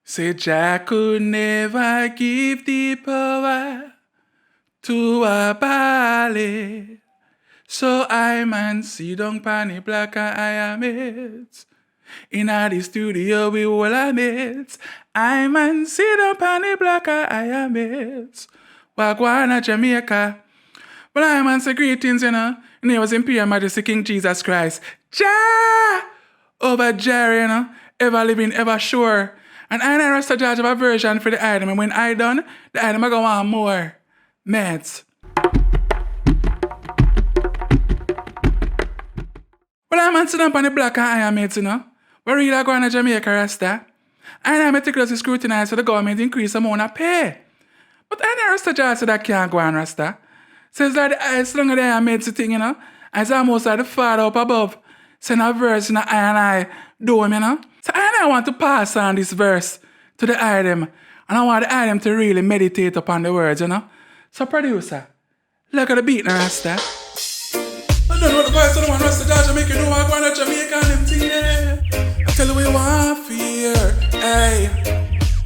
Say Jah could never give the power to a ballad. So I man sit down pan the black and I am it. In the studio we all are mates. I man sit down pan the black and I am it. Wagwan Jamaica. Well, I man say greetings, you know. And he was Imperial Majesty King Jesus Christ. Jah! Over Jerry, you know. Ever living, ever sure. And I know Rasta Jawge have a version for the item. And when I done, the item I go want more. Mates. Well, I'm man sit down on the black and iron mates, you know. But really I go on to Jamaica Rasta. And I meticulously scrutinize for the government increase the amount of pay. But I know Rasta Jawge said that can't go on Rasta. Says like the ice longer there I made the thing, you know. It's almost like the father up above. Send a verse in the eye and I do him, you know. So I want to pass on this verse to the item. And I want the item to really meditate upon the words, you know. So producer, look at the beat now, Rasta. I don't know the voice of the one Rasta Jawge make you know I go on to Jamaica and them thing, yeah. I tell you what you want to hear, hey.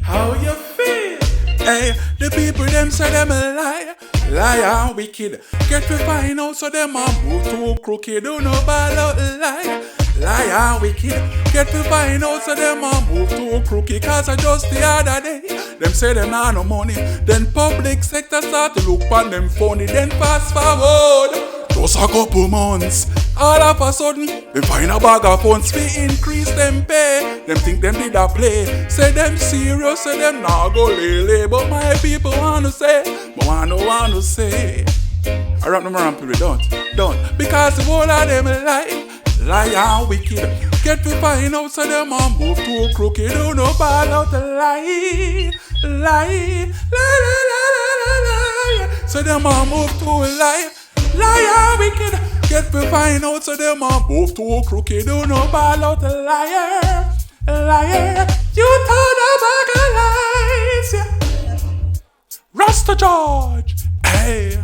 How you feel? Hey, the people them say them a lie. Lie and wicked. Get to find out so them a move too crooked. Don't know about lie. Lie and wicked. Get to find out so them a move too crooked. Cause I just the other day them say them not no money. Then public sector start to look on them funny. Then fast forward just a couple months, all of a sudden they find a bag of funds fi increase them pay. Them think them did a play. Say them serious, say them nah go lele. But my people wanna say, but wanna say. I rap them around people, don't. Because the whole of them lie and wicked. Get to find out so them a move too crooked. Don't know about out the lie. So them a move too lie. Liar wicked, get to find out so them are both too crooked. Don't know about out a liar. You told a bag of lies, yeah. Rasta Jawge, hey.